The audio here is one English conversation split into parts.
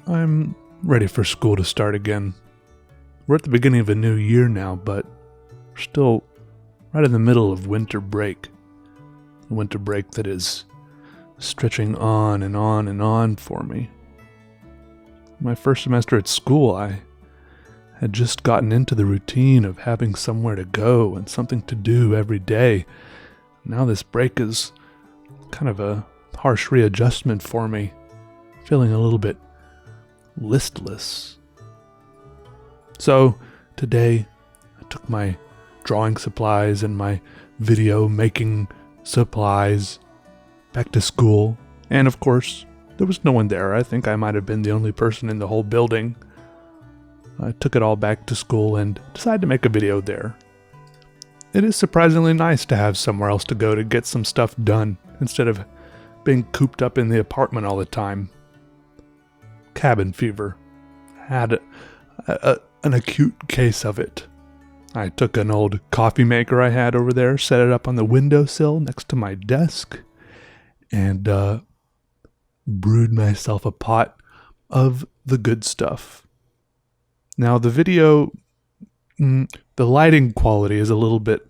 I'm ready for school to start again. We're at the beginning of a new year now, but we're still right in the middle of winter break. A winter break that is stretching on and on and on for me. My first semester at school, I had just gotten into the routine of having somewhere to go and something to do every day. Now this break is kind of a harsh readjustment for me, feeling a little bit listless. So today I took my drawing supplies and my video making supplies back to school, and of course there was no one there. I think I might have been the only person in the whole building. I took it all back to school and decided to make a video there. It is surprisingly nice to have somewhere else to go to get some stuff done instead of being cooped up in the apartment all the time. Cabin fever. Had an acute case of it. I took an old coffee maker I had over there, set it up on the windowsill next to my desk, and brewed myself a pot of the good stuff. Now the video, the lighting quality is a little bit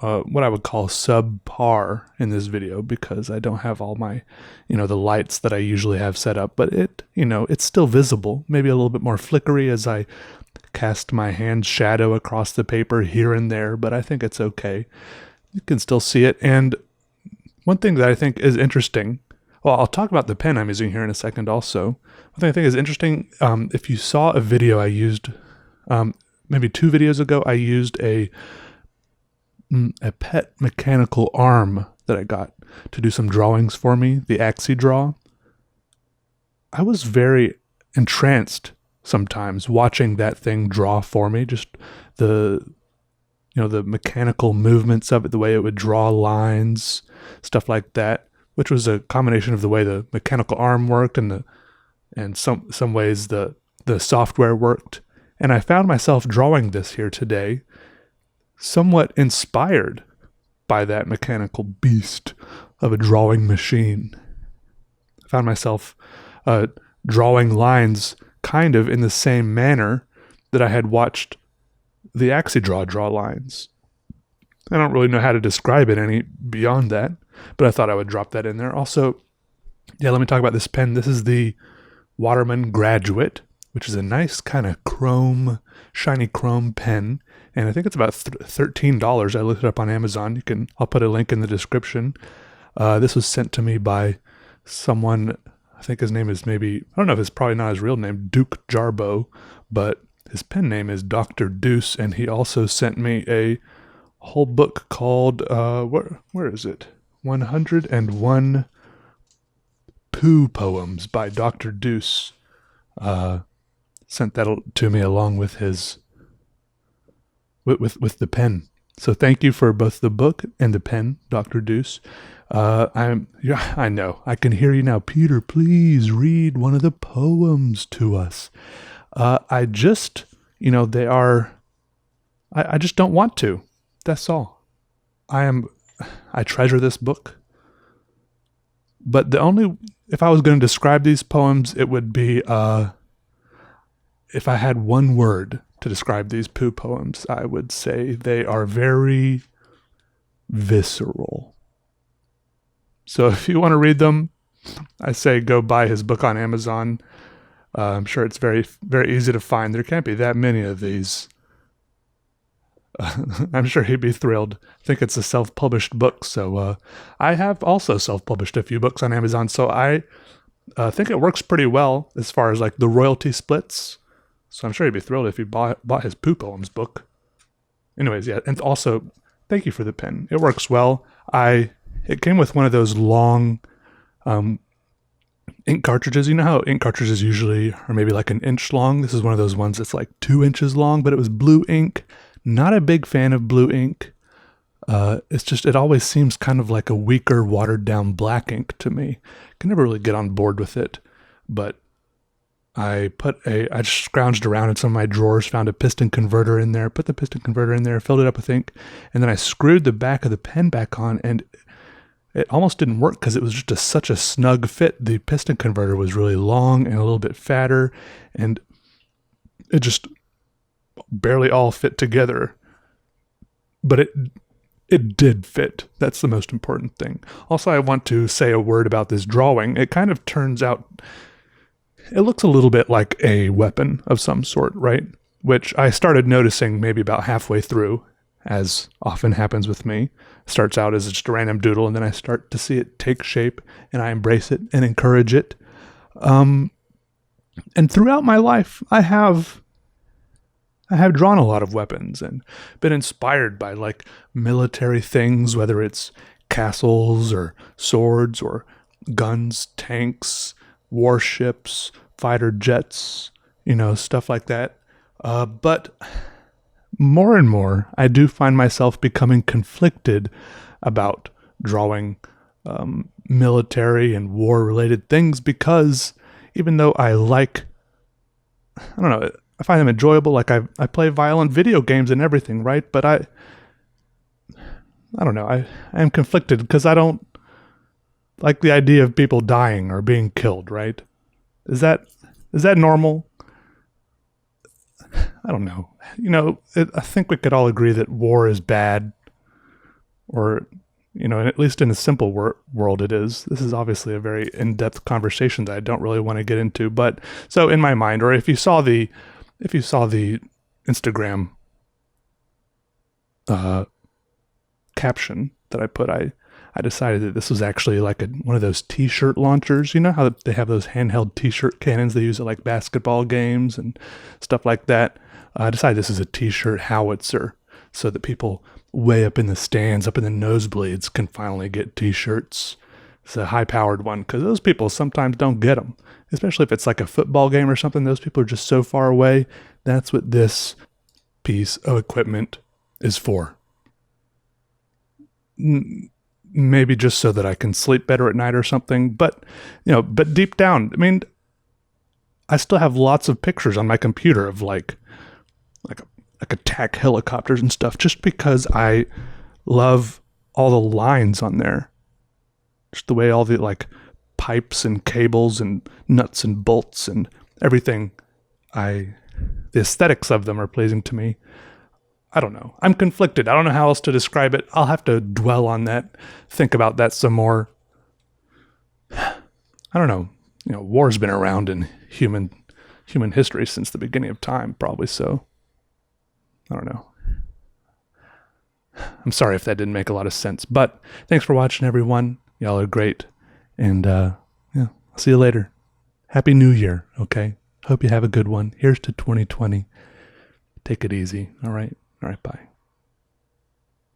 what I would call subpar in this video because I don't have all my, the lights that I usually have set up, but it's still visible, maybe a little bit more flickery as I cast my hand's shadow across the paper here and there, but I think it's okay. You can still see it. And one thing that I think is interesting, well, I'll talk about the pen I'm using here in a second also. One thing I think is interesting, if you saw a video I used, maybe 2 videos ago, I used a pet mechanical arm that I got to do some drawings for me, the AxiDraw. I was very entranced sometimes watching that thing draw for me, just the mechanical movements of it, the way it would draw lines, stuff like that, which was a combination of the way the mechanical arm worked and some ways the software worked. And I found myself drawing this here today, somewhat inspired by that mechanical beast of a drawing machine. I found myself drawing lines kind of in the same manner that I had watched the AxiDraw draw lines. I don't really know how to describe it any beyond that, but I thought I would drop that in there. Also, let me talk about this pen. This is the Waterman Graduate, which is a nice kind of shiny chrome pen. And I think it's about $13. I looked it up on Amazon. I'll put a link in the description. This was sent to me by someone, I think his name is I don't know if it's probably not his real name, Duke Jarbo, but his pen name is Dr. Deuce. And he also sent me a whole book called, where is it? 101 Pooh Poems by Dr. Deuce. Sent that to me along with his with the pen. So thank you for both the book and the pen, Dr. Deuce. I know. I can hear you now. Peter, please read one of the poems to us. I just don't want to. That's all. I treasure this book. But if I was going to describe these poems, it would be, if I had one word to describe these Pooh poems, I would say they are very visceral. So if you want to read them, I say go buy his book on Amazon. I'm sure it's very, very easy to find. There can't be that many of these. I'm sure he'd be thrilled. I think it's a self-published book, so I have also self-published a few books on Amazon, so I think it works pretty well as far as like the royalty splits. So I'm sure he'd be thrilled if he bought his Pooh Poems book. Anyways, and also, thank you for the pen. It works well. It came with one of those long ink cartridges. You know how ink cartridges usually are maybe like an inch long? This is one of those ones that's like 2 inches long, but it was blue ink. Not a big fan of blue ink. It always seems kind of like a weaker, watered down black ink to me. Can never really get on board with it, but I just scrounged around in some of my drawers, found a piston converter in there, put the piston converter in there, filled it up with ink, and then I screwed the back of the pen back on, and it almost didn't work because it was just such a snug fit. The piston converter was really long and a little bit fatter, and it just barely all fit together. But it did fit. That's the most important thing. Also, I want to say a word about this drawing. It kind of turns out, it looks a little bit like a weapon of some sort, right? Which I started noticing maybe about halfway through, as often happens with me. Starts out as just a random doodle, and then I start to see it take shape, and I embrace it and encourage it. And throughout my life, I have drawn a lot of weapons and been inspired by like military things, whether it's castles or swords or guns, tanks, warships, fighter jets, stuff like that. But more and more, I do find myself becoming conflicted about drawing military and war-related things, because even though I find them enjoyable. Like I play violent video games and everything, right? But I don't know. I am conflicted because I don't like the idea of people dying or being killed, right? Is that normal? I don't know. I think we could all agree that war is bad, or at least in a simple world it is. This is obviously a very in-depth conversation that I don't really want to get into. But so in my mind, or if you saw the Instagram caption that I put, I decided that this was actually like one of those t-shirt launchers. You know how they have those handheld t-shirt cannons they use at like basketball games and stuff like that? I decided this is a t-shirt howitzer, so that people way up in the stands, up in the nosebleeds, can finally get t-shirts. It's a high-powered one, because those people sometimes don't get them. Especially if it's like a football game or something. Those people are just so far away. That's what this piece of equipment is for. Maybe just so that I can sleep better at night or something. But deep down, I mean, I still have lots of pictures on my computer of like attack helicopters and stuff, just because I love all the lines on there. Just the way all the like pipes and cables and nuts and bolts and everything, the aesthetics of them are pleasing to me. I don't know. I'm conflicted. I don't know how else to describe it. I'll have to dwell on that, think about that some more. I don't know. War's been around in human history since the beginning of time, probably, so I don't know. I'm sorry if that didn't make a lot of sense, but thanks for watching, everyone. Y'all are great. And I'll see you later. Happy New Year, okay? Hope you have a good one. Here's to 2020. Take it easy, all right? All right, bye.